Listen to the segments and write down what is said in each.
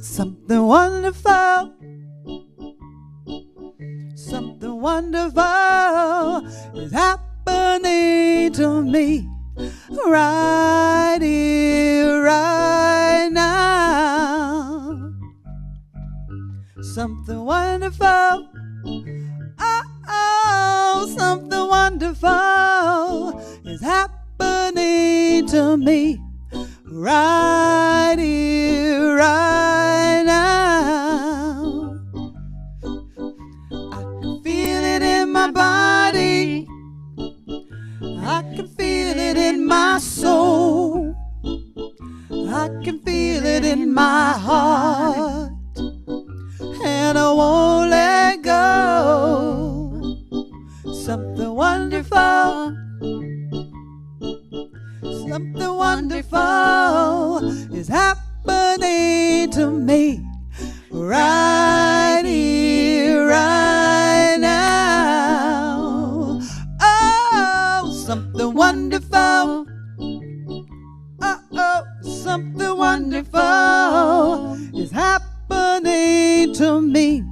Something wonderful, something wonderful is happening to me right here, right now. Something wonderful, oh, something wonderful is happening to me right here, right now. I can feel it in my body, I can feel it in my soul, I can feel it in my heart, and I won't let go. Something wonderful, something wonderful is happening to me right here, right now. Oh, something wonderful, oh, something wonderful is happening to me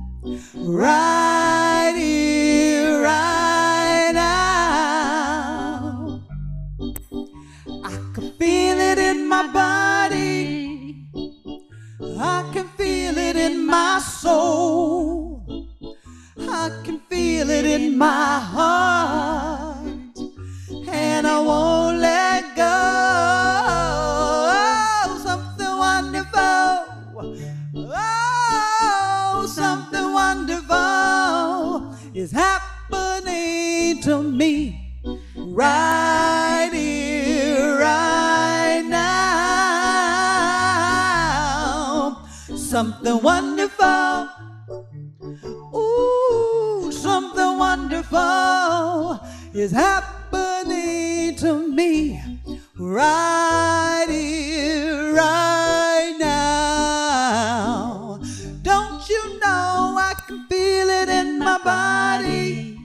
right here, right now. I can feel it in my body, I can feel it in my soul, I can feel it in my heart, and I won't let go. Oh, something wonderful, oh, something wonderful is happening to me right here, right now. Something wonderful, ooh, something wonderful is happening to me right here, right now. Don't you know I can feel it in my body?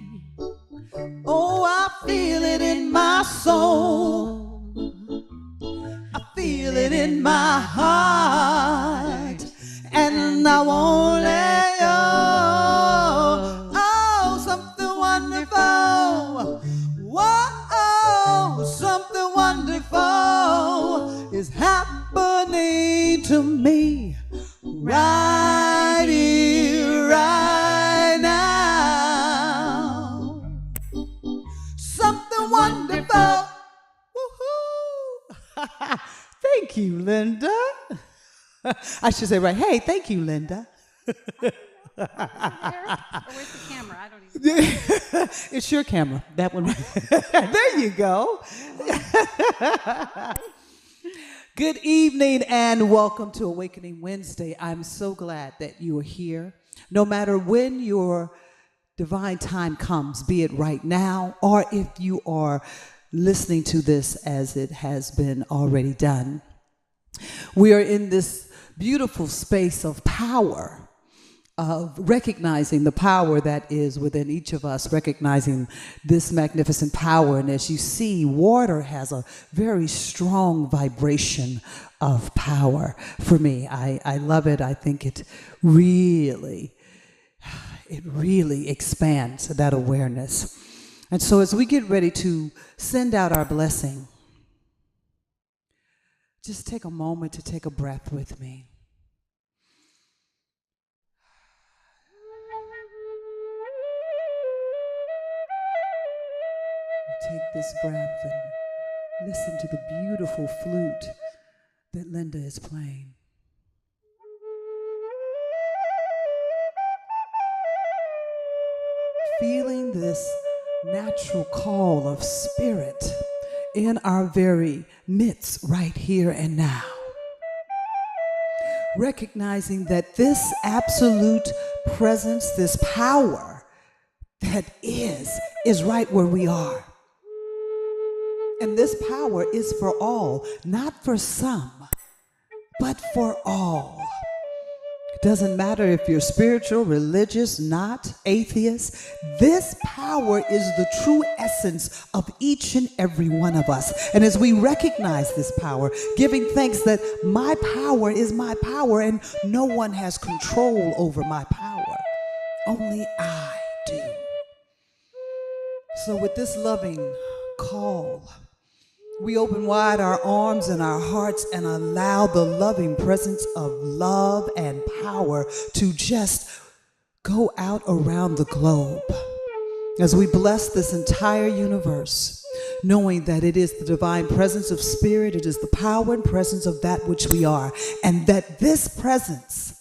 Oh, I feel it in my soul, I feel it in my heart, and I won't let go. Oh, something wonderful, whoa, something wonderful is happening to me right here, right now. Something wonderful. Woohoo! Thank you, Linda. I should say, right, hey, thank you, Linda. Or where's the camera? I don't even know. It's your camera, that one. There you go. Good evening and welcome to Awakening Wednesday. I'm so glad that you are here. No matter when your divine time comes, be it right now or if you are listening to this as it has been already done. We are in this beautiful space of power, of recognizing the power that is within each of us, recognizing this magnificent power. And as you see, water has a very strong vibration of power for me. I love it. I think it really expands that awareness. And so as we get ready to send out our blessing, just take a moment to take a breath with me. Take this breath and listen to the beautiful flute that Linda is playing. Feeling this natural call of spirit in our very midst right here and now. Recognizing that this absolute presence, this power that is right where we are. And this power is for all, not for some, but for all. Doesn't matter if you're spiritual, religious, not, atheist. This power is the true essence of each and every one of us. And as we recognize this power, giving thanks that my power is my power and no one has control over my power. Only I do. So with this loving call, we open wide our arms and our hearts and allow the loving presence of love and power to just go out around the globe as we bless this entire universe, knowing that it is the divine presence of spirit, it is the power and presence of that which we are, and that this presence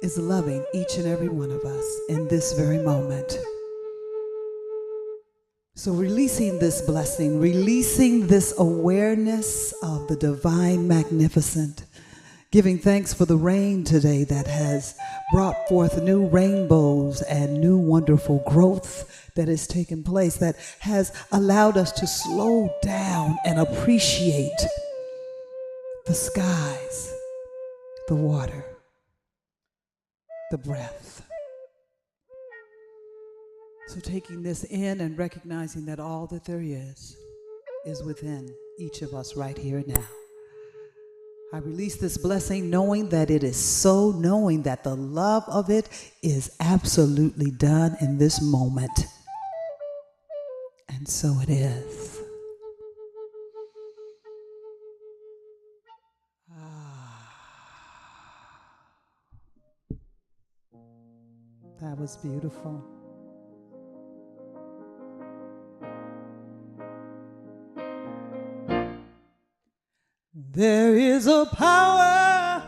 is loving each and every one of us in this very moment. So releasing this blessing, releasing this awareness of the divine magnificent, giving thanks for the rain today that has brought forth new rainbows and new wonderful growth that has taken place, that has allowed us to slow down and appreciate the skies, the water, the breath. So taking this in and recognizing that all that there is within each of us right here and now. I release this blessing knowing that it is so, knowing that the love of it is absolutely done in this moment. And so it is. That was beautiful. There is a power,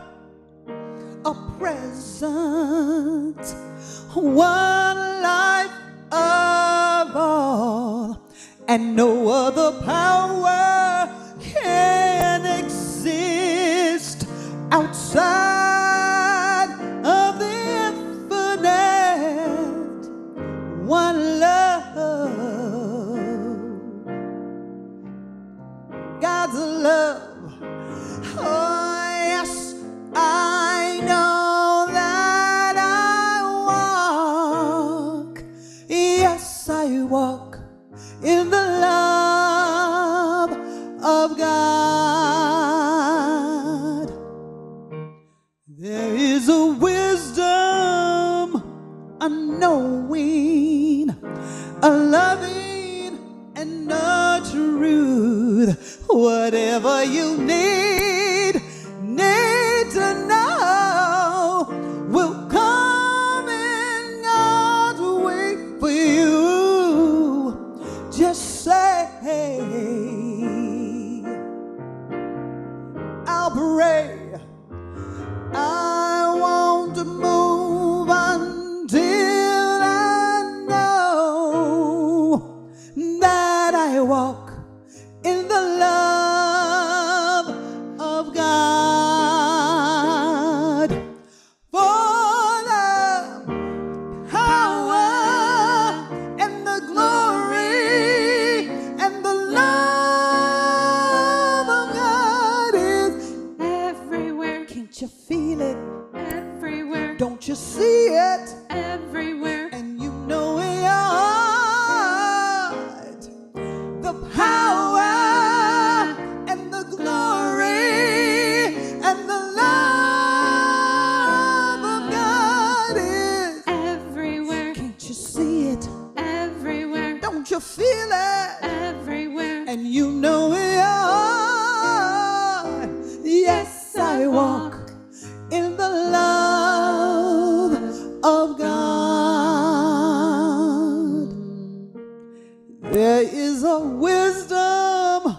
a presence, one life of all, and no other power can exist outside of the infinite. One love, God's love. Oh, yes, I know that I walk. Yes, I walk in the love of God. There is a wisdom, a knowing, a loving, and a truth. Whatever you need to know will come in God's way for you. Just say, I'll pray. I won't move until I know that I walk in the love of God. For the power and the glory and the love of God is everywhere. Can't you feel it? Everywhere. Don't you see it? Everywhere. And you know in your heart the power and the glory and the love of God is everywhere. Can't you see it? Everywhere. Don't you feel it? Everywhere. And you know in your heart, yes, I walk in the love of God. There is a wisdom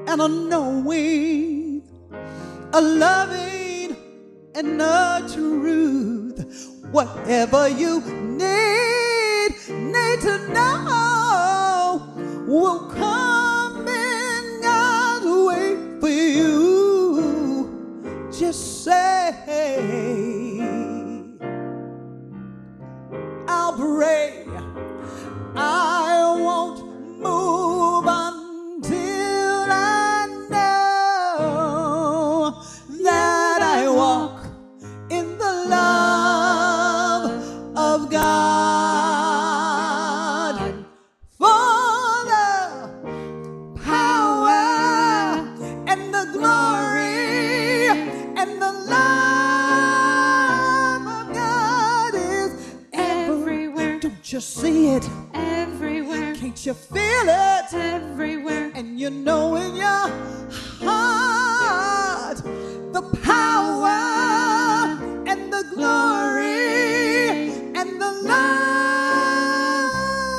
and a knowing, a loving and a truth. Whatever you need to know will come in God's way for you. Just say, I'll pray. I won't move until I know that I walk in the light you see it? everywhere, Can't you feel it? everywhere, And you know in your heart the power and the glory and the love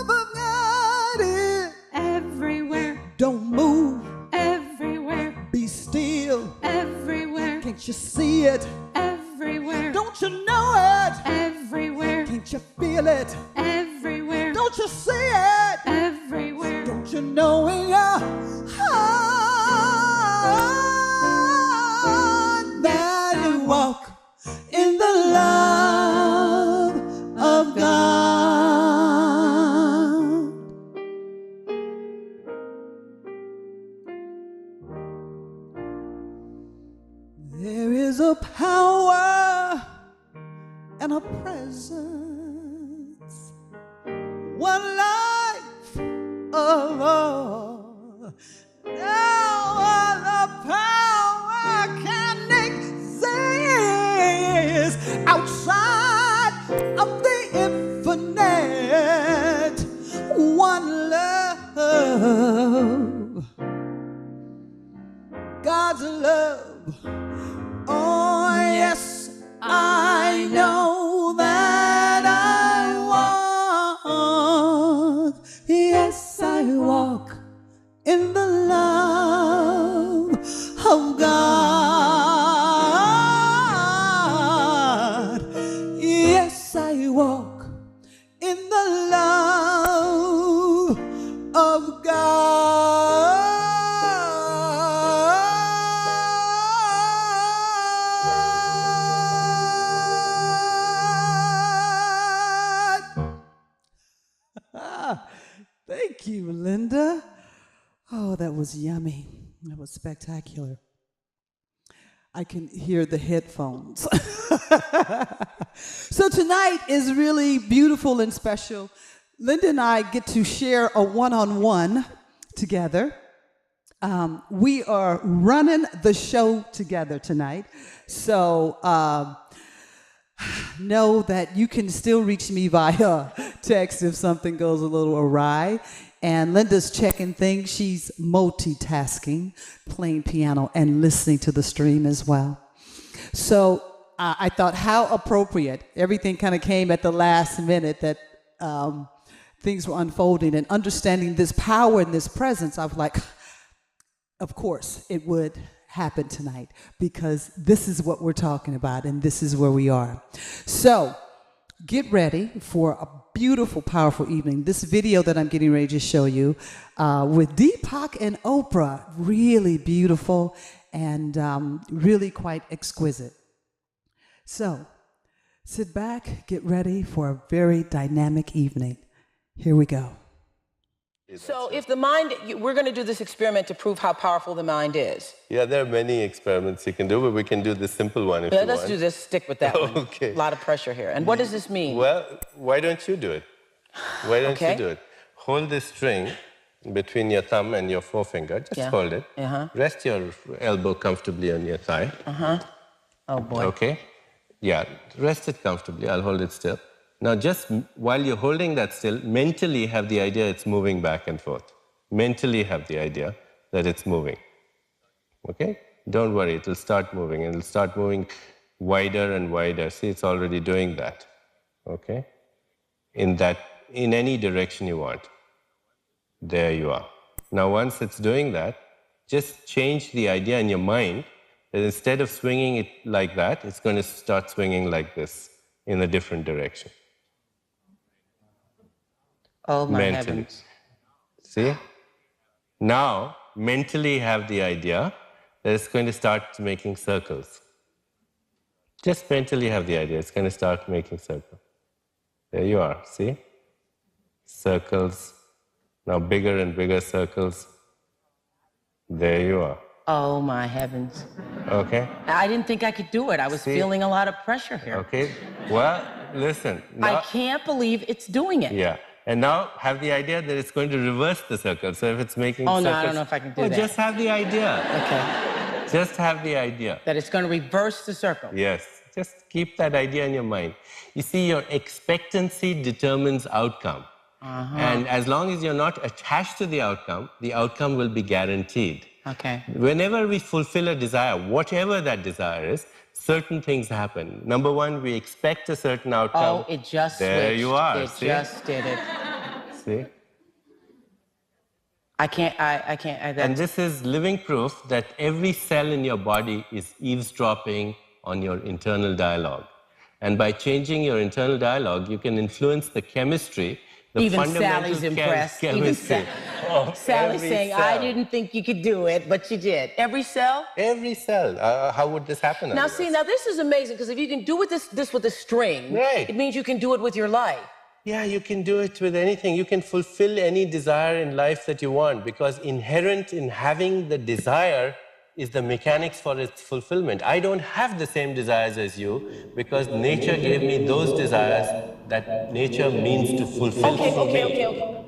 of God is everywhere, don't move, everywhere, be still. everywhere, Can't you see it? everywhere, Don't you know it? everywhere, Can't you feel it? everywhere, Don't you see it? everywhere, Don't you know in your heart that you walk in the love of God? There is a power and a presence, one life, oh, now the power can exist outside of the infinite, one love, God's love. Oh, yes, I know that I walk. Yes, I walk in the love of God. Yes, I walk in the love of God. Thank you, Linda. Oh, that was yummy. That was spectacular. I can hear the headphones. So tonight is really beautiful and special. Linda and I get to share a one-on-one together. We are running the show together tonight. So know that you can still reach me via text if something goes a little awry. And Linda's checking things. She's multitasking, playing piano and listening to the stream as well. So I thought how appropriate. Everything kind of came at the last minute that things were unfolding, and understanding this power and this presence. I was like, of course it would happen tonight, because this is what we're talking about and this is where we are. So get ready for a beautiful, powerful evening. This video that I'm getting ready to show you with Deepak and Oprah, really beautiful and really quite exquisite. So sit back, get ready for a very dynamic evening. Here we go. So if the mind, we're going to do this experiment to prove how powerful the mind is. Yeah, there are many experiments you can do, but we can do the simple one if you want. Let's do this, stick with that one. Okay. A lot of pressure here. And what does this mean? Well, why don't you do it? Why don't Okay. you do it? Hold this string between your thumb and your forefinger. Just Yeah. hold it. Uh-huh. Rest your elbow comfortably on your thigh. Oh, boy. Okay? Yeah, rest it comfortably. I'll hold it still. Now, just while you're holding that still, mentally have the idea it's moving back and forth. Mentally have the idea that it's moving. Okay? Don't worry, it'll start moving, and it'll start moving wider and wider. See, it's already doing that. Okay? In any direction you want. There you are. Now, once it's doing that, just change the idea in your mind that instead of swinging it like that, it's going to start swinging like this in a different direction. Oh, my Mentally. heavens. See? Now, mentally have the idea that it's going to start making circles. Just mentally have the idea it's going to start making circles. There you are, see? Circles. Now bigger and bigger circles. There you are. Oh, my heavens. Okay? I didn't think I could do it. I was See? feeling a lot of pressure here. Okay? Well, listen. I Now, can't believe it's doing it. yeah. And now have the idea that it's going to reverse the circle. So if it's making Oh, circles... no, I don't know if I can do that. Just have the idea. Okay. Just have the idea. That it's going to reverse the circle. Yes. Just keep that idea in your mind. You see, your expectancy determines outcome. And as long as you're not attached to the outcome will be guaranteed. Okay. Whenever we fulfill a desire, whatever that desire is, certain things happen. Number one, we expect a certain outcome. Oh, it just there switched. You are. It just did it. See? I can't. And this is living proof that every cell in your body is eavesdropping on your internal dialogue. And by changing your internal dialogue, you can influence the chemistry, the Even fundamental Sally's impressed. chemistry. Sally's saying, cell. I didn't think you could do it, but you did. Every cell? Every cell. How would this happen? Now, see, now this is amazing, because if you can do this with a string, right, it means you can do it with your life. Yeah, you can do it with anything. You can fulfill any desire in life that you want, because inherent in having the desire is the mechanics for its fulfillment. I don't have the same desires as you because nature gave me those desires that nature means to fulfill for me. Okay.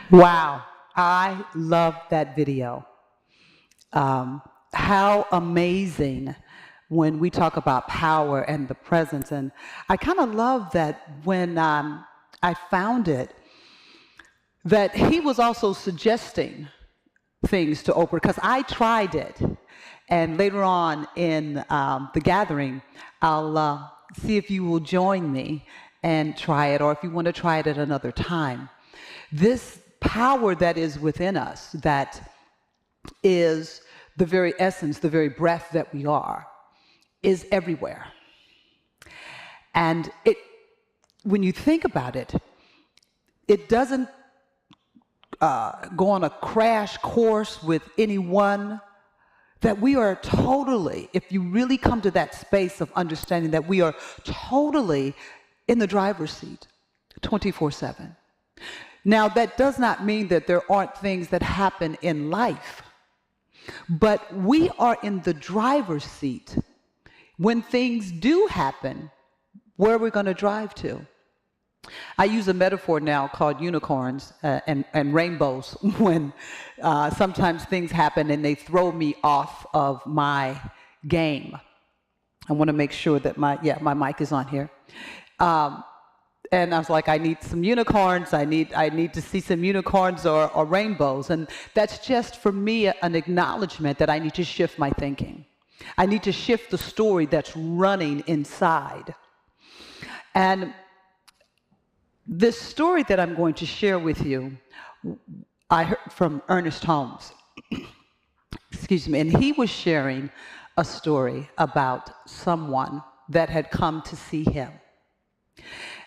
Wow, I love that video. How amazing when we talk about power and the presence. And I kind of love that when I found it, that he was also suggesting things to Oprah, because I tried it. And later on in the gathering, I'll see if you will join me and try it, or if you want to try it at another time. This power that is within us, that is the very essence, the very breath that we are, is everywhere. And when you think about it, it doesn't go on a crash course with anyone, that we are totally, if you really come to that space of understanding that we are totally in the driver's seat 24/7. Now, that does not mean that there aren't things that happen in life, but we are in the driver's seat. When things do happen, where are we going to drive to? I use a metaphor now called unicorns and rainbows when sometimes things happen and they throw me off of my game. I want to make sure that my mic is on here. And I was like, I need some unicorns. I need to see some unicorns or rainbows. And that's just, for me, an acknowledgement that I need to shift my thinking. I need to shift the story that's running inside. And this story that I'm going to share with you, I heard from Ernest Holmes. Excuse me. And he was sharing a story about someone that had come to see him.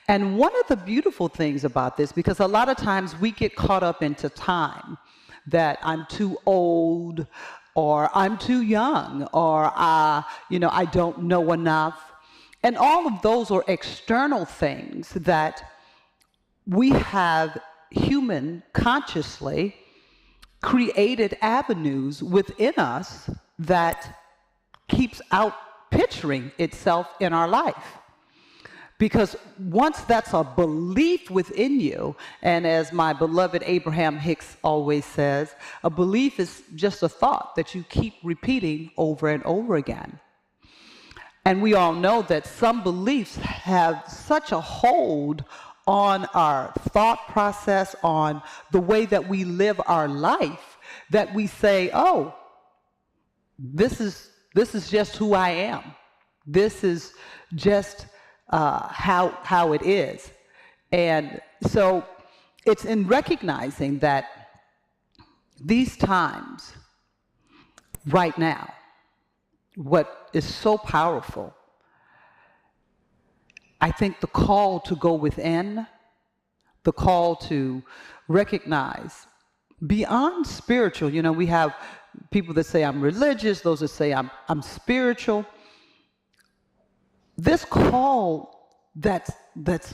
And one of the beautiful things about this, because a lot of times we get caught up into time, that I'm too old, or I'm too young, or I don't know enough. And all of those are external things that we have human consciously created avenues within us that keeps out picturing itself in our life. Because once that's a belief within you, and as my beloved Abraham Hicks always says, a belief is just a thought that you keep repeating over and over again. And we all know that some beliefs have such a hold on our thought process, on the way that we live our life, that we say, oh, this is just who I am. This is just how it is. And so it's in recognizing that these times, right now, what is so powerful, I think the call to go within, the call to recognize beyond spiritual. You know, we have people that say I'm religious, those that say I'm spiritual. This call that's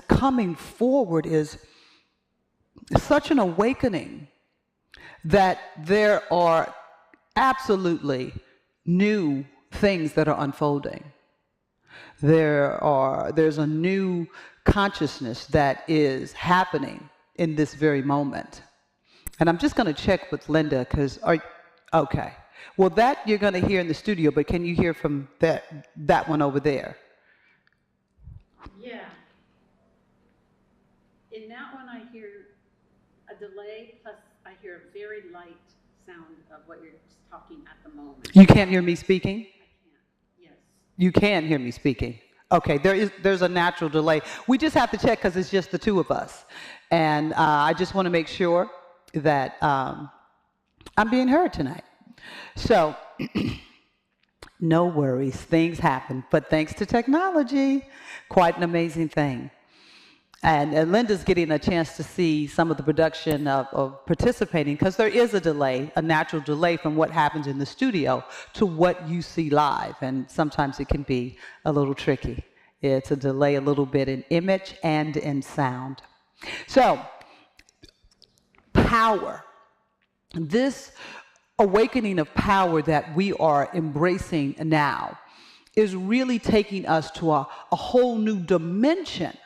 coming forward is such an awakening that there are absolutely new things that are unfolding. There's a new consciousness that is happening in this very moment. And I'm just going to check with Linda because, okay. Well, that you're going to hear in the studio, but can you hear from that one over there? Yeah. In that one, I hear a delay, plus I hear a very light sound of what you're talking at the moment. You can't hear me speaking? I can't. Yes. You can hear me speaking. Okay, there's a natural delay. We just have to check because it's just the two of us. And I just want to make sure that I'm being heard tonight. So, no worries, things happen. But thanks to technology, quite an amazing thing. And Linda's getting a chance to see some of the production of participating because there is a delay, a natural delay from what happens in the studio to what you see live. And sometimes it can be a little tricky. It's a delay a little bit in image and in sound. So, power. This awakening of power that we are embracing now is really taking us to a whole new dimension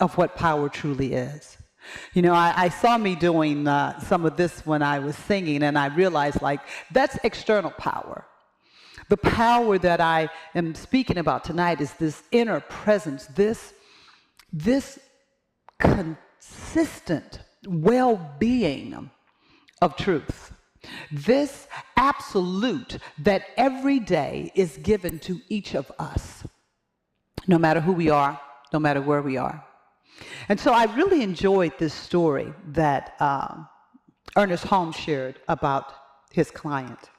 of what power truly is. You know, I saw me doing some of this when I was singing, and I realized, like, that's external power. The power that I am speaking about tonight is this inner presence, this consistent well-being of truth, this absolute that every day is given to each of us, no matter who we are, no matter where we are. And so I really enjoyed this story that Ernest Holmes shared about his client.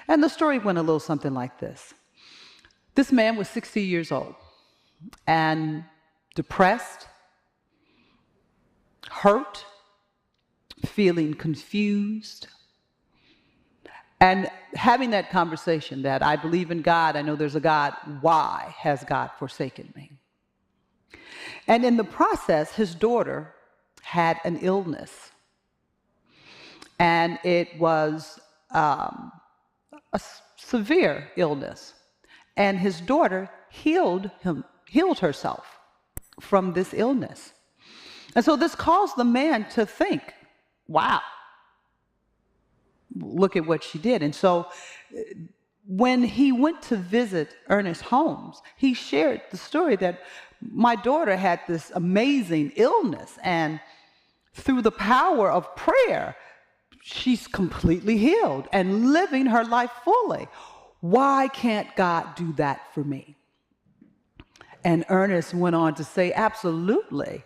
And the story went a little something like this. This man was 60 years old and depressed, hurt, feeling confused, and having that conversation that I believe in God, I know there's a God, why has God forsaken me? And in the process, his daughter had an illness. And it was a severe illness. And his daughter healed herself from this illness. And so this caused the man to think, wow, look at what she did. And so when he went to visit Ernest Holmes, he shared the story that my daughter had this amazing illness, and through the power of prayer, she's completely healed and living her life fully. Why can't God do that for me? And Ernest went on to say, absolutely.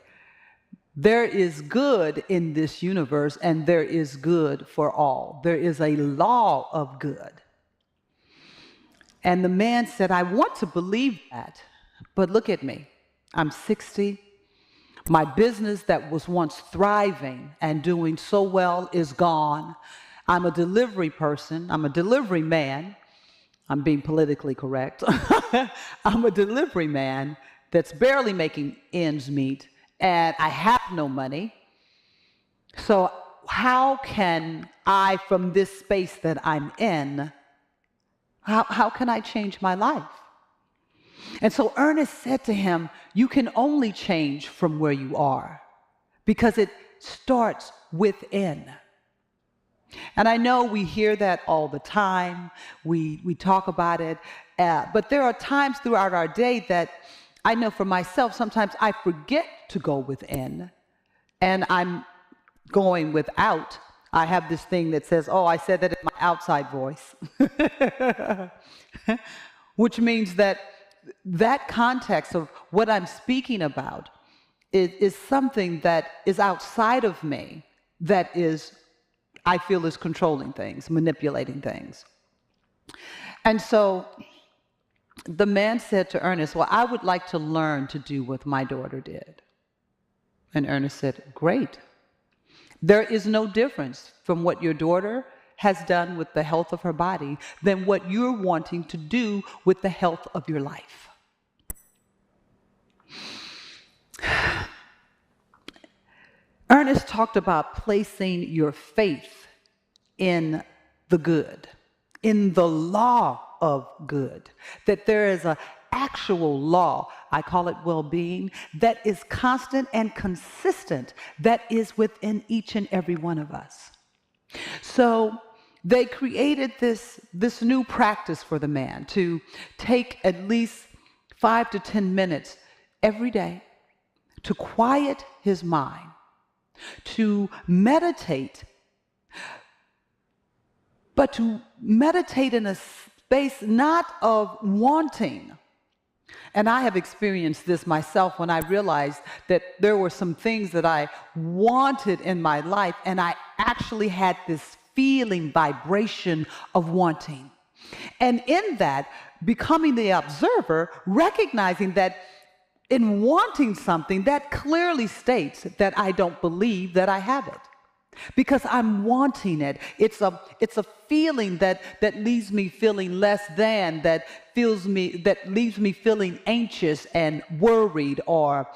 There is good in this universe, and there is good for all. There is a law of good. And the man said, I want to believe that, but look at me. I'm 60. My business that was once thriving and doing so well is gone. I'm a delivery person. I'm a delivery man. I'm being politically correct. I'm a delivery man that's barely making ends meet, and I have no money. So how can I, from this space that I'm in, how can I change my life? And so Ernest said to him, you can only change from where you are because it starts within. And I know we hear that all the time. We talk about it. But there are times throughout our day that I know for myself, sometimes I forget to go within and I'm going without. I have this thing that says, oh, I said that in my outside voice, which means that context of what I'm speaking about is something that is outside of me that is, I feel, is controlling things, manipulating things. And so the man said to Ernest, well, I would like to learn to do what my daughter did. And Ernest said, great. There is no difference from what your daughter has done with the health of her body than what you're wanting to do with the health of your life. Ernest talked about placing your faith in the good, in the law of good, that there is an actual law, I call it well-being, that is constant and consistent, that is within each and every one of us. So they created this new practice for the man to take at least 5 to 10 minutes every day to quiet his mind, to meditate, but to meditate in a space not of wanting. And I have experienced this myself when I realized that there were some things that I wanted in my life, and I actually had this feeling, vibration of wanting. And in that, becoming the observer, recognizing that in wanting something, that clearly states that I don't believe that I have it. Because I'm wanting it. It's a feeling that leaves me feeling less than, that leaves me feeling anxious and worried or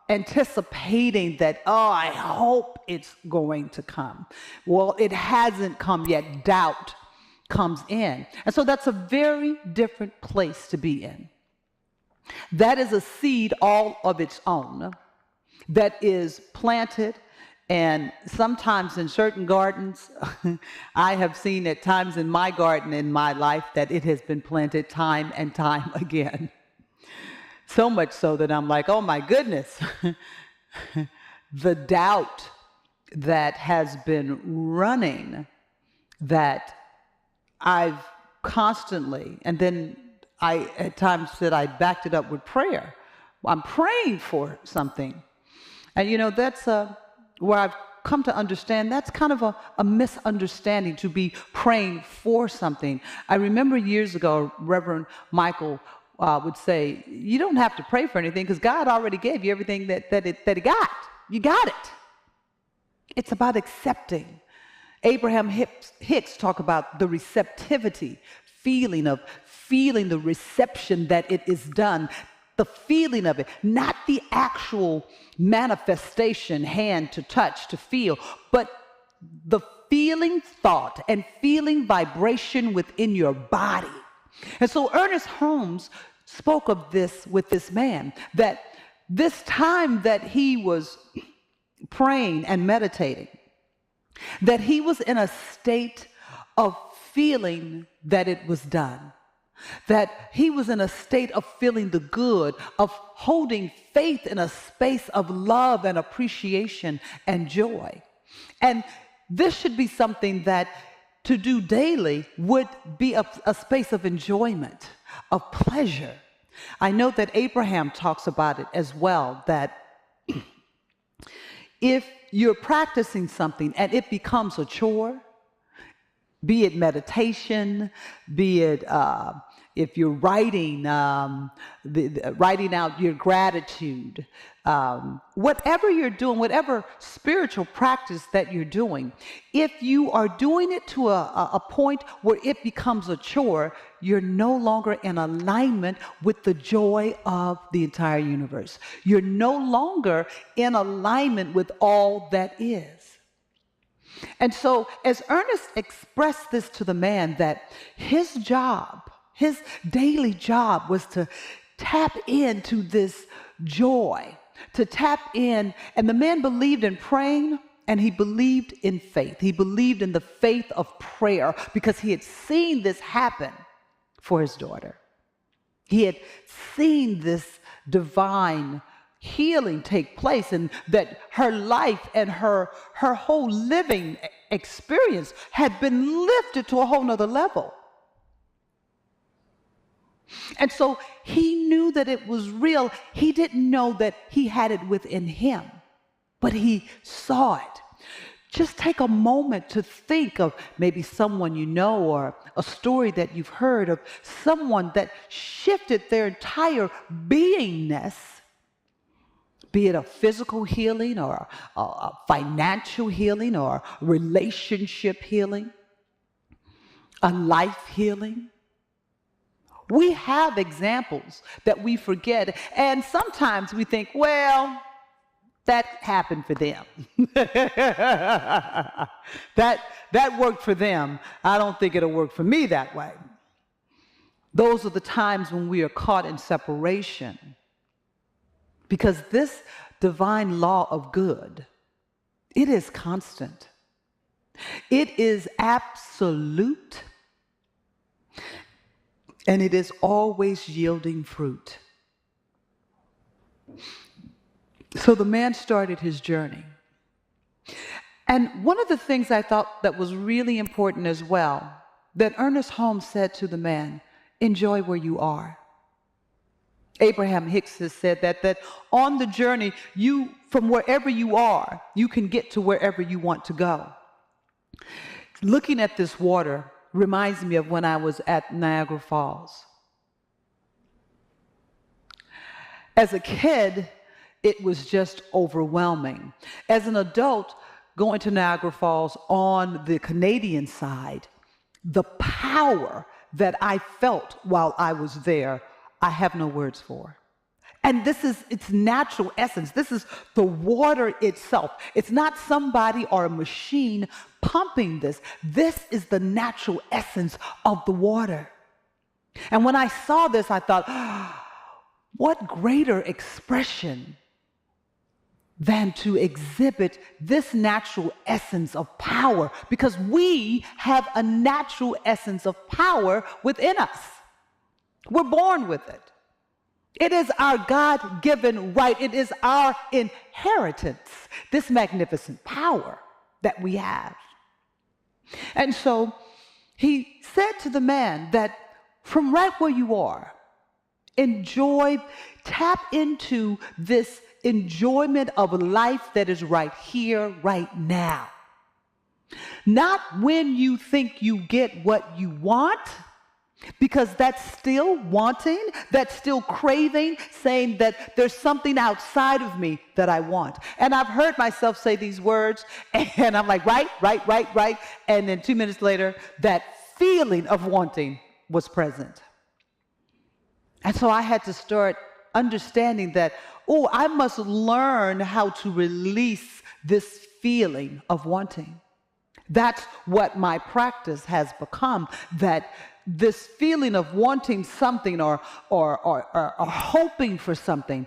anticipating that, oh, I hope it's going to come. Well, it hasn't come yet. Doubt comes in. And so that's a very different place to be in. That is a seed all of its own that is planted. And sometimes in certain gardens, I have seen at times in my garden in my life that it has been planted time and time again. So much so that I'm like, oh my goodness, the doubt that has been running, that I've constantly, and then I at times said I backed it up with prayer. I'm praying for something. And you know, that's where I've come to understand that's kind of a misunderstanding, to be praying for something. I remember years ago, Reverend Michael would say, you don't have to pray for anything because God already gave you everything that he got. You got it. It's about accepting. Abraham Hicks talk about the receptivity, feeling the reception that it is done, the feeling of it, not the actual manifestation, hand to touch, to feel, but the feeling thought and feeling vibration within your body. And so Ernest Holmes spoke of this with this man, that this time that he was praying and meditating, that he was in a state of feeling that it was done. That he was in a state of feeling the good, of holding faith in a space of love and appreciation and joy. And this should be something that to do daily would be a space of enjoyment, of pleasure. I know that Abraham talks about it as well, that if you're practicing something and it becomes a chore, be it meditation, be it if you're writing, writing out your gratitude, whatever you're doing, whatever spiritual practice that you're doing, if you are doing it to a point where it becomes a chore, you're no longer in alignment with the joy of the entire universe. You're no longer in alignment with all that is. And so as Ernest expressed this to the man, that his job, his daily job was to tap into this joy, to tap in. And the man believed in praying, and he believed in faith. He believed in the faith of prayer because he had seen this happen for his daughter. He had seen this divine healing take place, and that her life and her whole living experience had been lifted to a whole nother level. And so he knew that it was real. He didn't know that he had it within him, but he saw it. Just take a moment to think of maybe someone you know, or a story that you've heard of someone that shifted their entire beingness, be it a physical healing or a financial healing or relationship healing, a life healing. We have examples that we forget, and sometimes we think, well, that happened for them. that worked for them. I don't think it'll work for me that way. Those are the times when we are caught in separation. Because this divine law of good, it is constant. It is absolute. And it is always yielding fruit. So the man started his journey. And one of the things I thought that was really important as well, that Ernest Holmes said to the man, enjoy where you are. Abraham Hicks has said that on the journey, from wherever you are, you can get to wherever you want to go. Looking at this water reminds me of when I was at Niagara Falls. As a kid, it was just overwhelming. As an adult, going to Niagara Falls on the Canadian side, the power that I felt while I was there, I have no words for. And this is its natural essence. This is the water itself. It's not somebody or a machine pumping this. This is the natural essence of the water. And when I saw this, I thought, what greater expression than to exhibit this natural essence of power, because we have a natural essence of power within us. We're born with it. It is our God-given right. It is our inheritance, this magnificent power that we have. And so he said to the man that from right where you are, enjoy, tap into this enjoyment of a life that is right here, right now. Not when you think you get what you want, because that's still wanting, that's still craving, saying that there's something outside of me that I want. And I've heard myself say these words, and I'm like, right. And then 2 minutes later, that feeling of wanting was present. And so I had to start understanding that, I must learn how to release this feeling of wanting. That's what my practice has become, that this feeling of wanting something or hoping for something,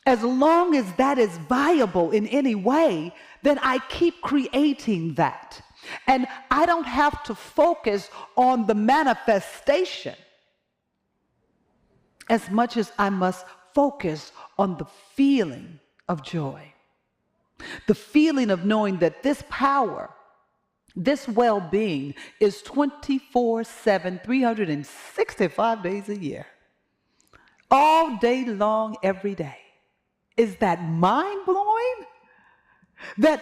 as long as that is viable in any way, then I keep creating that. And I don't have to focus on the manifestation as much as I must focus on the feeling of joy. The feeling of knowing that this power, this well-being is 24/7, 365 days a year, all day long, every day. Is that mind-blowing? That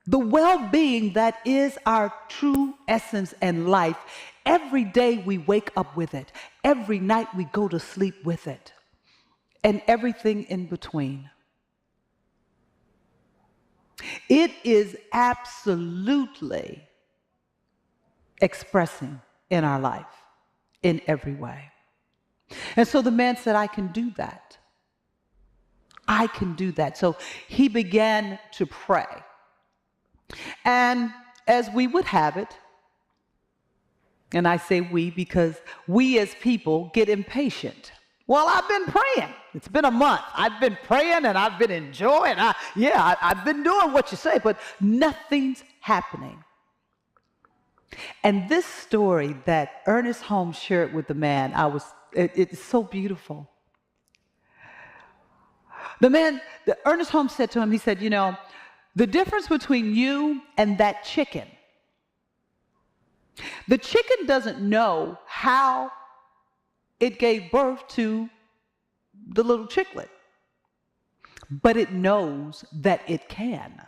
the well-being that is our true essence and life, every day we wake up with it. Every night we go to sleep with it. And everything in between. It is absolutely expressing in our life in every way. And so the man said, I can do that. I can do that. So he began to pray. And as we would have it, and I say we because we as people get impatient. Well, I've been praying. It's been a month. I've been praying and I've been enjoying. I've been doing what you say, but nothing's happening. And this story that Ernest Holmes shared with the man, it's so beautiful. Ernest Holmes said to him, he said, the difference between you and that chicken, the chicken doesn't know how it gave birth to the little chicklet, but it knows that it can.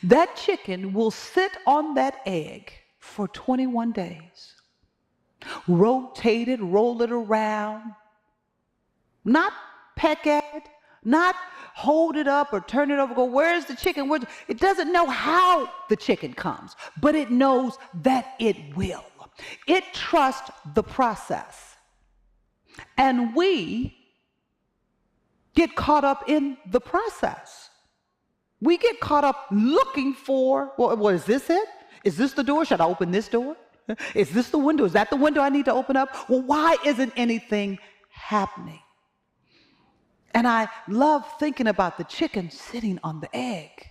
That chicken will sit on that egg for 21 days, rotate it, roll it around, not peck at it, not hold it up or turn it over, go, where's the chicken? It doesn't know how the chicken comes, but it knows that it will. It trusts the process. And we get caught up in the process. We get caught up looking for, well, is this it? Is this the door? Should I open this door? Is this the window? Is that the window I need to open up? Well, why isn't anything happening? And I love thinking about the chicken sitting on the egg.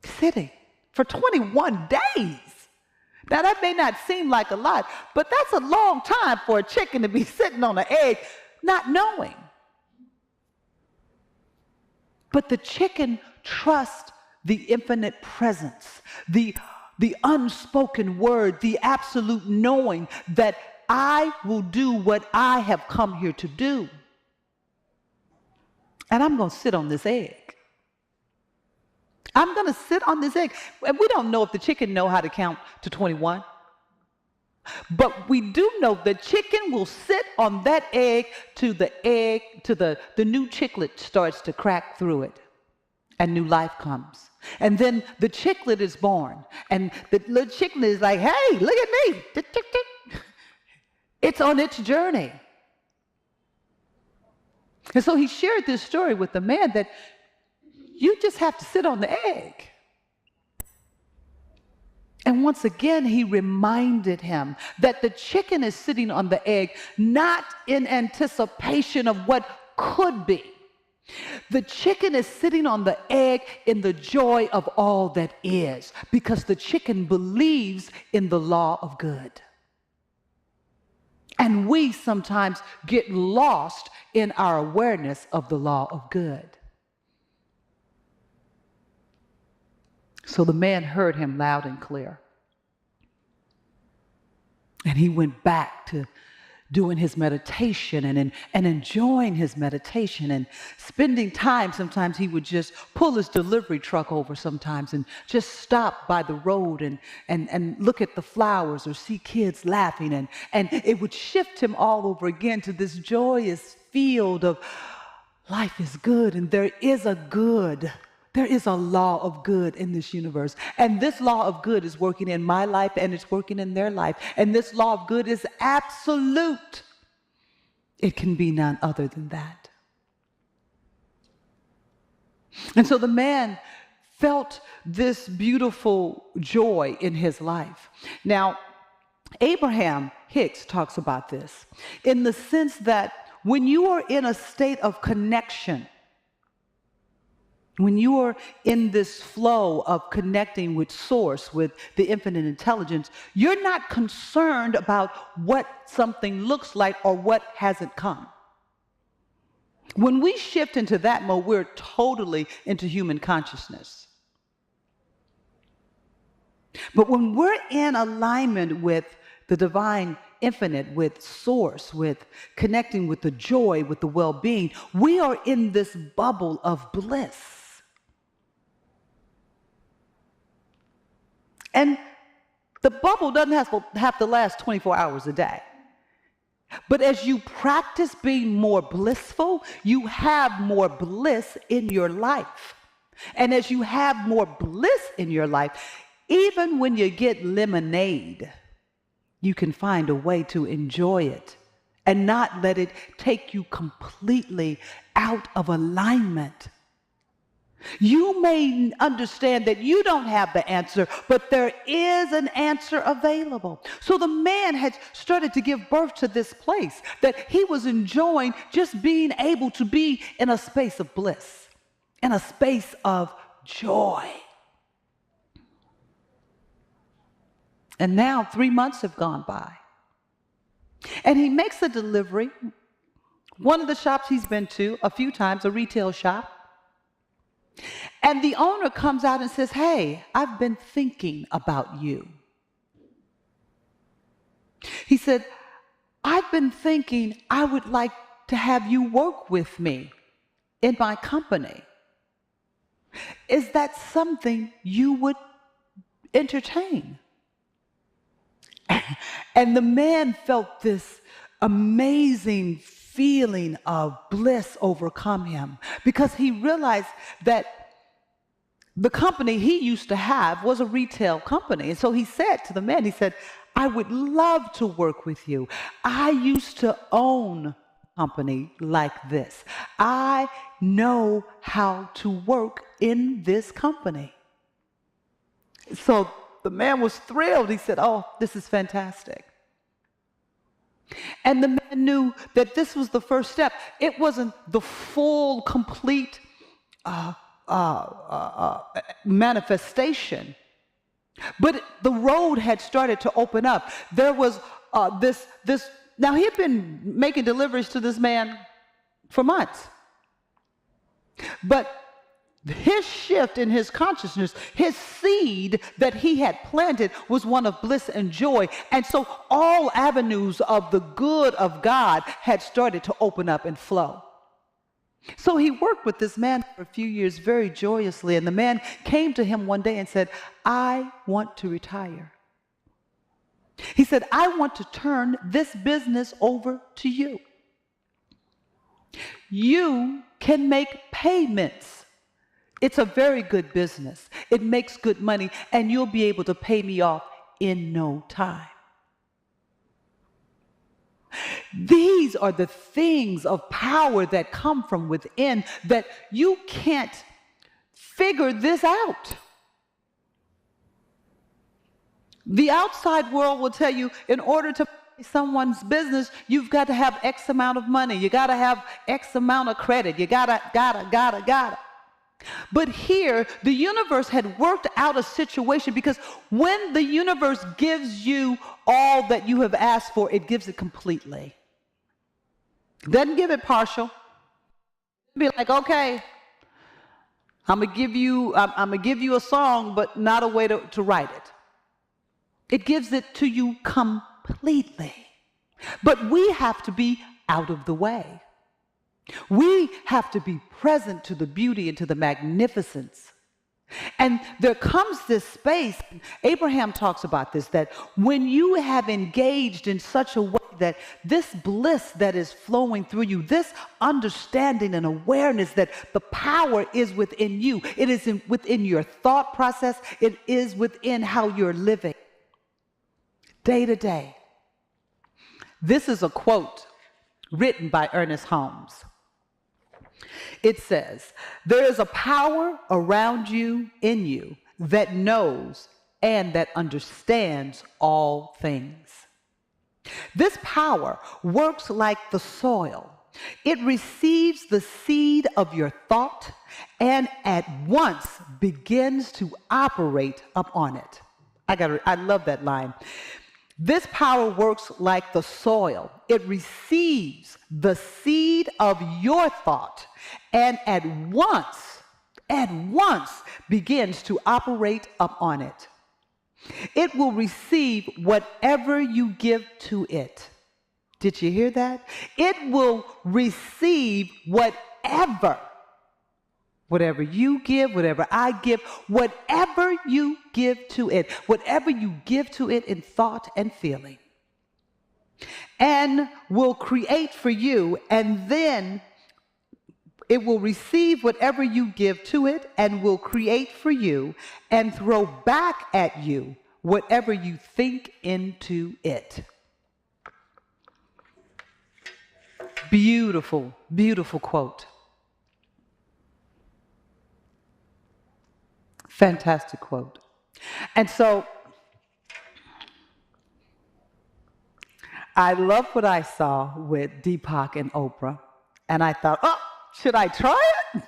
Sitting for 21 days. Now, that may not seem like a lot, but that's a long time for a chicken to be sitting on an egg, not knowing. But the chicken trusts the infinite presence, the unspoken word, the absolute knowing that I will do what I have come here to do. And I'm going to sit on this egg. I'm going to sit on this egg. And we don't know if the chicken know how to count to 21. But we do know the chicken will sit on that egg till the new chicklet starts to crack through it and new life comes. And then the chicklet is born. And the little chicklet is like, hey, look at me. Tick, tick, tick. It's on its journey. And so he shared this story with the man that you just have to sit on the egg. And once again, he reminded him that the chicken is sitting on the egg, not in anticipation of what could be. The chicken is sitting on the egg in the joy of all that is, because the chicken believes in the law of good. And we sometimes get lost in our awareness of the law of good. So the man heard him loud and clear. And he went back to doing his meditation and enjoying his meditation and spending time. Sometimes he would just pull his delivery truck over sometimes and just stop by the road and look at the flowers or see kids laughing. And it would shift him all over again to this joyous field of life is good and there is a good. There is a law of good in this universe. And this law of good is working in my life and it's working in their life. And this law of good is absolute. It can be none other than that. And so the man felt this beautiful joy in his life. Now, Abraham Hicks talks about this in the sense that when you are in a state of connection, when you are in this flow of connecting with Source, with the infinite intelligence, you're not concerned about what something looks like or what hasn't come. When we shift into that mode, we're totally into human consciousness. But when we're in alignment with the divine infinite, with Source, with connecting with the joy, with the well-being, we are in this bubble of bliss. And the bubble doesn't have to last 24 hours a day. But as you practice being more blissful, you have more bliss in your life. And as you have more bliss in your life, even when you get lemonade, you can find a way to enjoy it and not let it take you completely out of alignment. You may understand that you don't have the answer, but there is an answer available. So the man had started to give birth to this place that he was enjoying, just being able to be in a space of bliss, in a space of joy. And now 3 months have gone by. And he makes a delivery. One of the shops he's been to a few times, a retail shop. And the owner comes out and says, hey, I've been thinking about you. He said, I've been thinking I would like to have you work with me in my company. Is that something you would entertain? And the man felt this amazing feeling of bliss overcome him because he realized that the company he used to have was a retail company. And so he said to the man, he said, I would love to work with you. I used to own a company like this. I know how to work in this company. So the man was thrilled. He said, "Oh, this is fantastic." And the man knew that this was the first step. It wasn't the full, complete manifestation, but the road had started to open up. There was this. Now, he had been making deliveries to this man for months, but his shift in his consciousness, his seed that he had planted was one of bliss and joy. And so all avenues of the good of God had started to open up and flow. So he worked with this man for a few years very joyously. And the man came to him one day and said, "I want to retire." He said, "I want to turn this business over to you. You can make payments. It's a very good business. It makes good money, and you'll be able to pay me off in no time." These are the things of power that come from within, that you can't figure this out. The outside world will tell you, in order to pay someone's business, you've got to have X amount of money. You got to have X amount of credit. You gotta. But here, the universe had worked out a situation, because when the universe gives you all that you have asked for, it gives it completely. It doesn't give it partial. Be like, "Okay, I'm gonna give you a song, but not a way to write it." It gives it to you completely. But we have to be out of the way. We have to be present to the beauty and to the magnificence. And there comes this space, Abraham talks about this, that when you have engaged in such a way that this bliss that is flowing through you, this understanding and awareness that the power is within you, it is within your thought process, it is within how you're living day to day. This is a quote written by Ernest Holmes. It says, "There is a power around you, in you, that knows and that understands all things. This power works like the soil. It receives the seed of your thought and at once begins to operate upon it." I love that line. This power works like the soil. It receives the seed of your thought and at once begins to operate upon it. It will receive whatever you give to it. Did you hear that? It will receive whatever you give, whatever I give, whatever you give to it, whatever you give to it in thought and feeling, and will create for you, and then it will receive whatever you give to it and will create for you and throw back at you whatever you think into it. Beautiful, beautiful quote. Fantastic quote. And so I love what I saw with Deepak and Oprah. And I thought, "Oh, should I try it?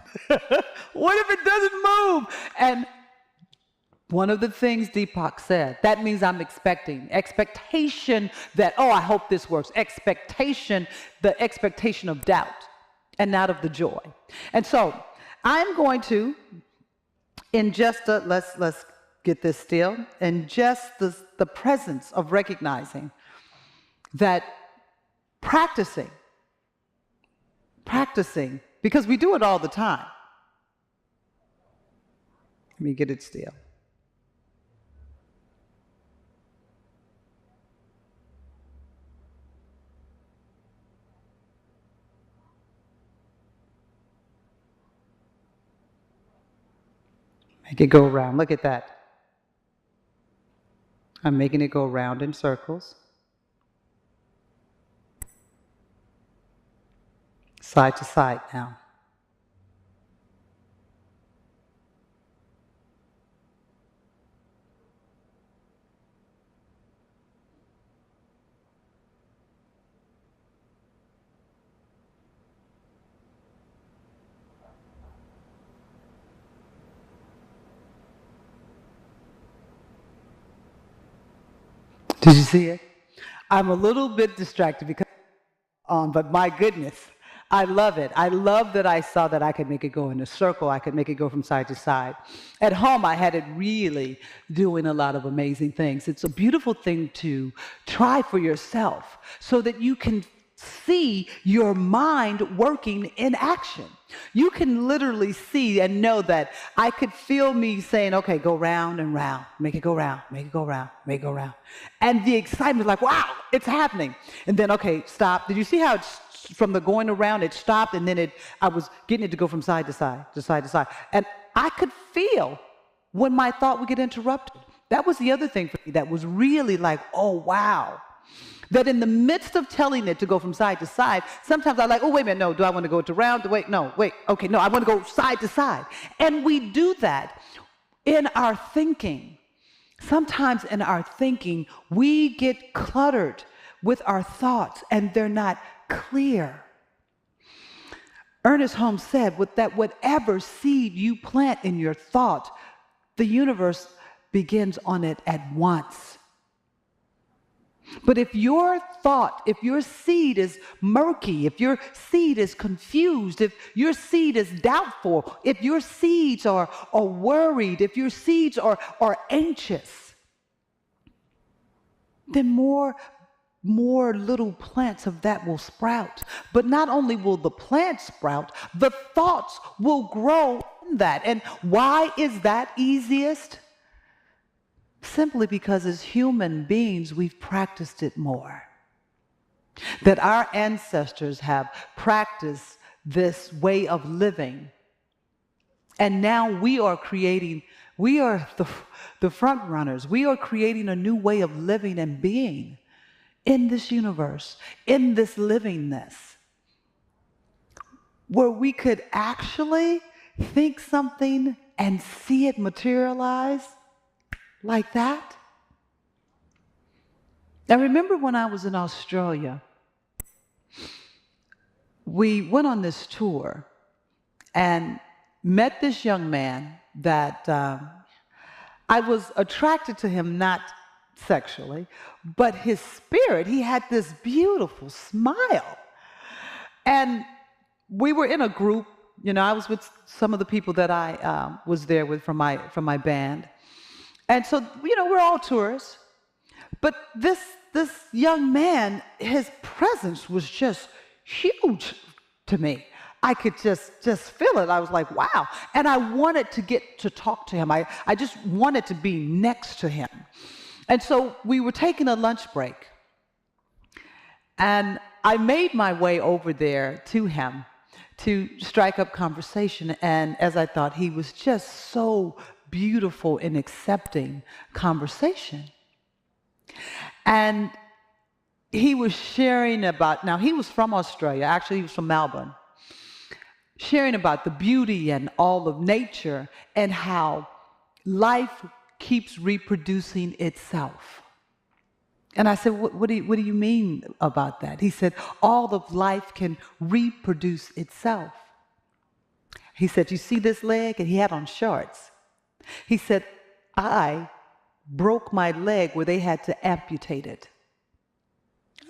What if it doesn't move?" And one of the things Deepak said, that means I'm expectation that, "Oh, I hope this works." The expectation of doubt and not of the joy. And so I'm going to, in just let's get this still, in just the presence of recognizing that practicing, because we do it all the time. Let me get it still. Make it go around. Look at that. I'm making it go round in circles. Side to side now. Did you see it? I'm a little bit distracted because but my goodness, I love it. I love that I saw that I could make it go in a circle. I could make it go from side to side. At home, I had it really doing a lot of amazing things. It's a beautiful thing to try for yourself so that you can see your mind working in action. You can literally see and know that I could feel me saying, okay, go round and round, make it go round, make it go round, make it go round. And the excitement is like, wow, it's happening. And then, okay, stop. Did you see how it's from the going around, it stopped, and then I was getting it to go from side to side, to side to side. And I could feel when my thought would get interrupted. That was the other thing for me that was really like, oh, wow. That in the midst of telling it to go from side to side, sometimes I'm like, oh, wait a minute, no, do I want to go to round? Wait, no, wait, okay, no, I want to go side to side. And we do that in our thinking. Sometimes in our thinking, we get cluttered with our thoughts, and they're not clear. Ernest Holmes said that whatever seed you plant in your thought, the universe begins on it at once. But if your thought, if your seed is murky, if your seed is confused, if your seed is doubtful, if your seeds are worried, if your seeds are anxious, then more little plants of that will sprout. But not only will the plant sprout, the thoughts will grow in that. And why is that easiest? Simply because as human beings, we've practiced it more. That our ancestors have practiced this way of living. And now we are the front runners. We are creating a new way of living and being in this universe, in this livingness, where we could actually think something and see it materialize like that. I remember when I was in Australia, we went on this tour and met this young man that I was attracted to him, not sexually, but his spirit. He had this beautiful smile. And we were in a group, I was with some of the people that I was there with from my band. And so, we're all tourists. But this young man, his presence was just huge to me. I could just feel it. I was like, wow. And I wanted to get to talk to him. I just wanted to be next to him. And so we were taking a lunch break. And I made my way over there to him to strike up conversation. And as I thought, he was just so beautiful in accepting conversation. And he was sharing about, now he was from Australia, actually he was from Melbourne, sharing about the beauty and all of nature and how life keeps reproducing itself. And I said, what do you mean about that? He said, all of life can reproduce itself. He said, you see this leg? And he had on shorts. He said, I broke my leg where they had to amputate it.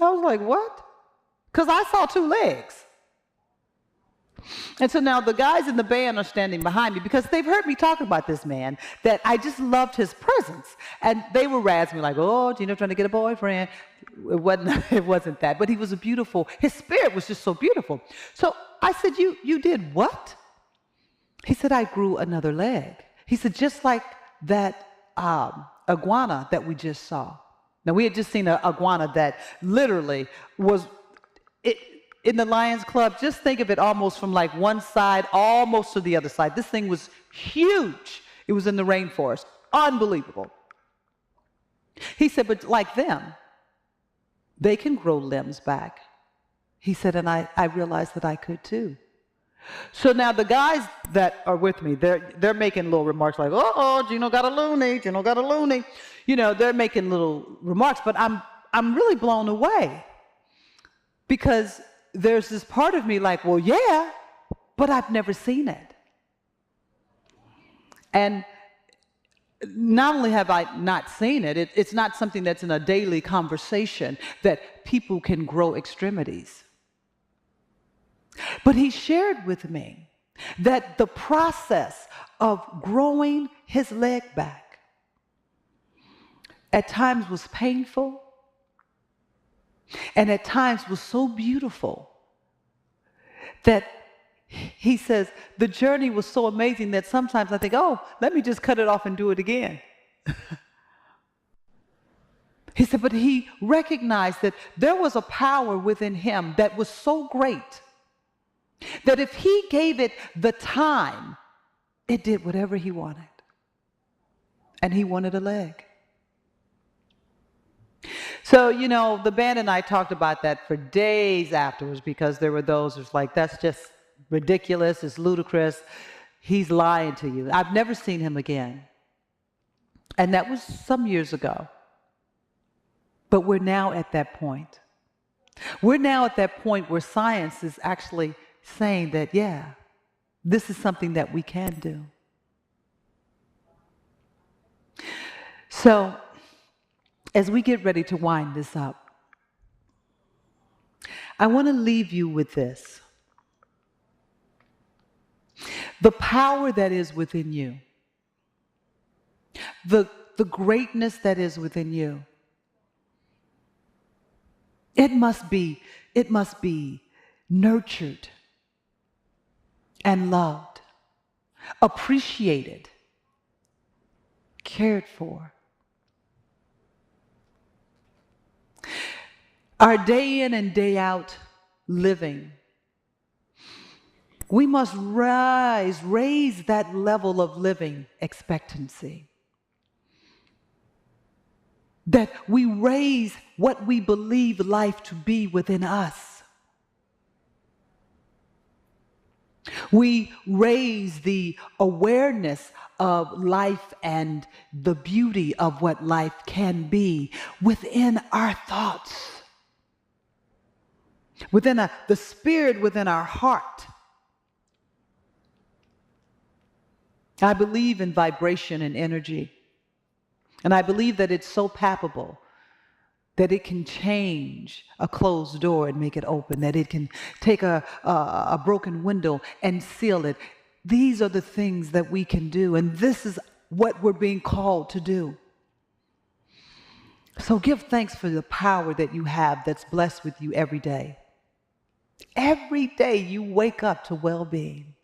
I was like, what? Because I saw two legs. And so now the guys in the band are standing behind me because they've heard me talk about this man, that I just loved his presence. And they were razzing me like, oh, Gino trying to get a boyfriend. It wasn't that, but he was his spirit was just so beautiful. So I said, you did what? He said, I grew another leg. He said, just like that iguana that we just saw. Now, we had just seen an iguana that literally was in the Lions Club. Just think of it almost from like one side, almost to the other side. This thing was huge. It was in the rainforest. Unbelievable. He said, but like them, they can grow limbs back. He said, and I realized that I could too. So now the guys that are with me, they're making little remarks like, oh, Gino got a loony, Gino got a loony. They're making little remarks, but I'm really blown away because there's this part of me like, well, yeah, but I've never seen it. And not only have I not seen it, it's not something that's in a daily conversation that people can grow extremities. But he shared with me that the process of growing his leg back at times was painful and at times was so beautiful that he says the journey was so amazing that sometimes I think, oh, let me just cut it off and do it again. He said, but he recognized that there was a power within him that was so great that if he gave it the time, it did whatever he wanted. And he wanted a leg. So, you know, the band and I talked about that for days afterwards, because there were those who's like, that's just ridiculous, it's ludicrous, he's lying to you. I've never seen him again. And that was some years ago. But we're now at that point. We're now at that point where science is actually saying that, yeah, this is something that we can do. So, as we get ready to wind this up, I want to leave you with this. The power that is within you, the greatness that is within you, it must be nurtured and loved, appreciated, cared for. Our day in and day out living, we must raise that level of living expectancy. That we raise what we believe life to be within us. We raise the awareness of life and the beauty of what life can be within our thoughts, within the spirit within our heart. I believe in vibration and energy. And I believe that it's so palpable that it can change a closed door and make it open, that it can take a broken window and seal it. These are the things that we can do, and this is what we're being called to do. So give thanks for the power that you have that's blessed with you every day. Every day you wake up to well-being.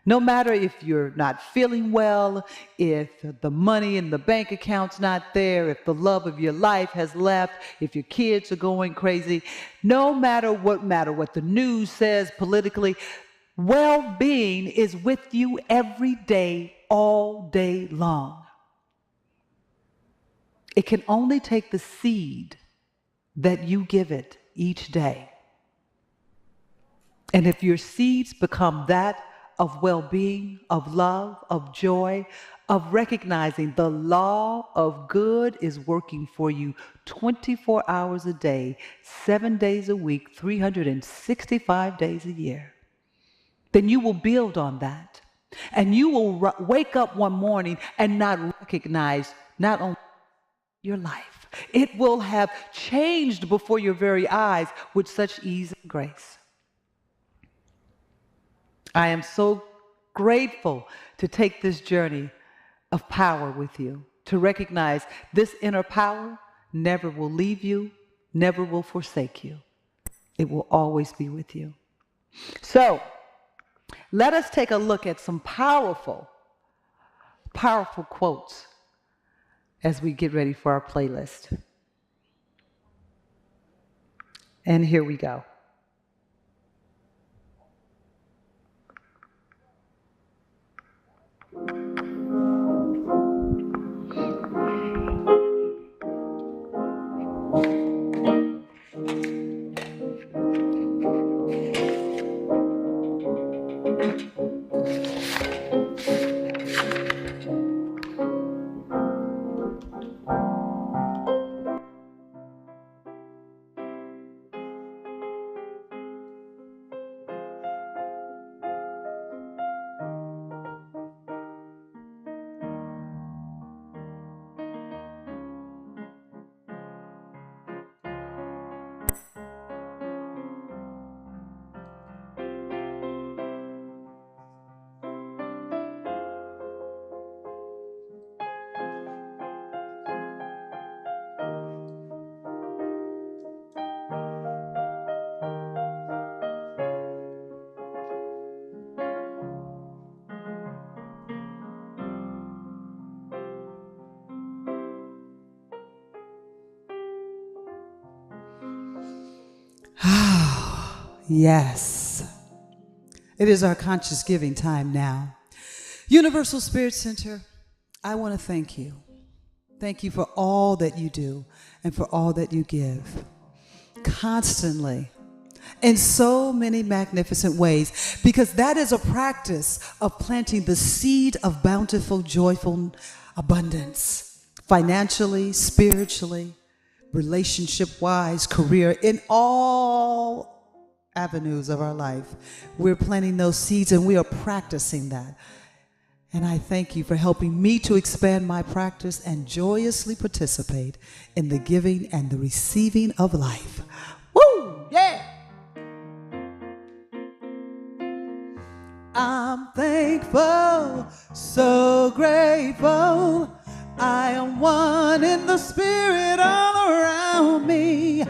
No matter if you're not feeling well, if the money in the bank account's not there, if the love of your life has left, if your kids are going crazy, no matter what the news says politically, well-being is with you every day, all day long. It can only take the seed that you give it each day. And if your seeds become that of well-being, of love, of joy, of recognizing the law of good is working for you 24 hours a day, 7 days a week, 365 days a year, then you will build on that. And you will wake up one morning and not recognize not only your life, it will have changed before your very eyes with such ease and grace. I am so grateful to take this journey of power with you, to recognize this inner power never will leave you, never will forsake you. It will always be with you. So, let us take a look at some powerful quotes as we get ready for our playlist. And here we go. Yes. It is our conscious giving time now. Universal Spirit Center, I want to thank you. Thank you for all that you do and for all that you give. Constantly, in so many magnificent ways, because that is a practice of planting the seed of bountiful, joyful abundance, financially, spiritually, relationship-wise, career, in all avenues of our life. We're planting those seeds and we are practicing that. And I thank you for helping me to expand my practice and joyously participate in the giving and the receiving of life. Woo! Yeah! I'm thankful, so grateful. I am one in the spirit all around me.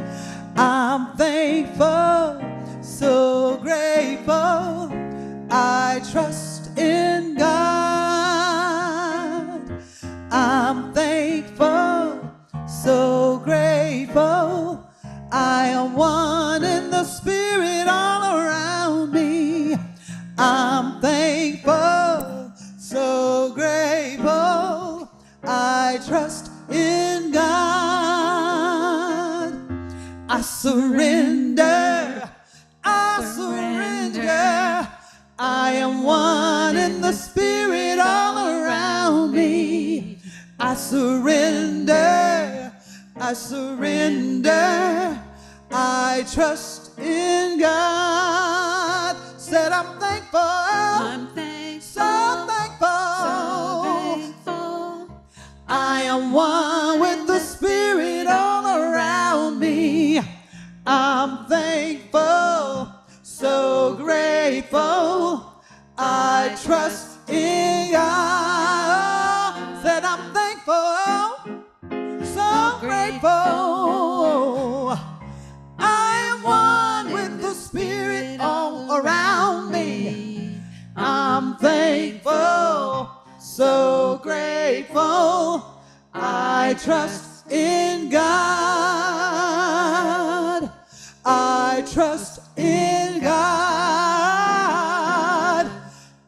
I'm thankful, so grateful. I trust in God. I'm thankful, so grateful. I am one in the spirit all around me. I'm thankful, so grateful. I trust in God. I surrender. I surrender. I am one in the spirit all around me. I surrender. I surrender. I trust in God. Said I'm thankful. I'm thankful. So thankful. So thankful. I am one with the spirit all around me. I'm thankful, so grateful. I trust in God. Said I'm thankful, so grateful. I am one with the spirit all around me. I'm thankful, so grateful. I trust in God. I trust in God.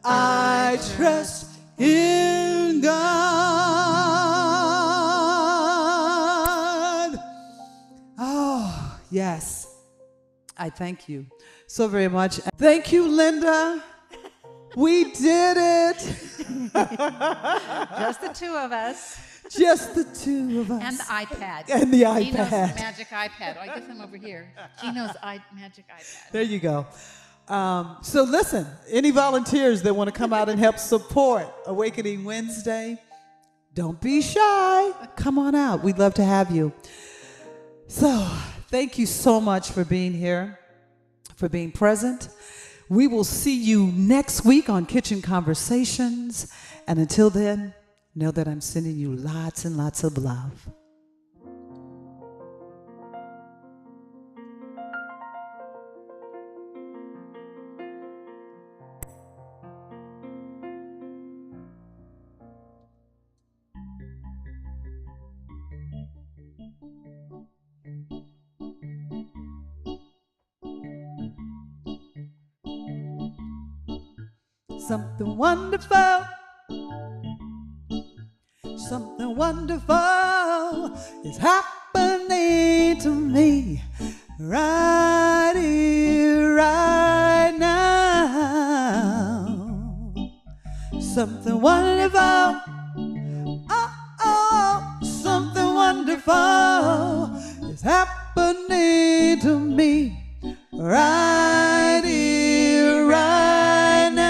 I trust in God. Oh, yes. I thank you so very much. Thank you, Linda. We did it. Just the two of us. Just the two of us. And the iPad. And the Gino's iPad. magic iPad. Oh, I guess I'm over here. Gino's magic iPad. There you go. So listen, any volunteers that want to come out and help support Awakening Wednesday, don't be shy. Come on out. We'd love to have you. So thank you so much for being here, for being present. We will see you next week on Kitchen Conversations. And until then, know that I'm sending you lots and lots of love. Something wonderful. Something wonderful is happening to me right here, right now. Something wonderful. Oh, something wonderful is happening to me right here, right now.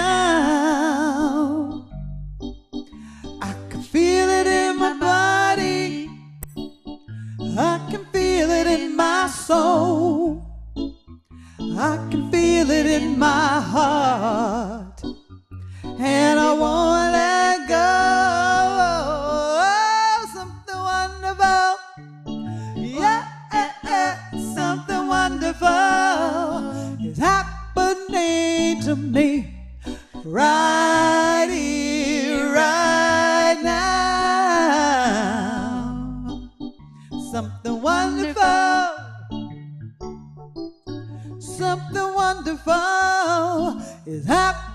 I can feel it in my body. I can feel it in my soul. I can feel it in my heart. And I won't let go. Something wonderful. Yeah, something wonderful is happening to me right here, right now. Something wonderful. Something wonderful. is happy.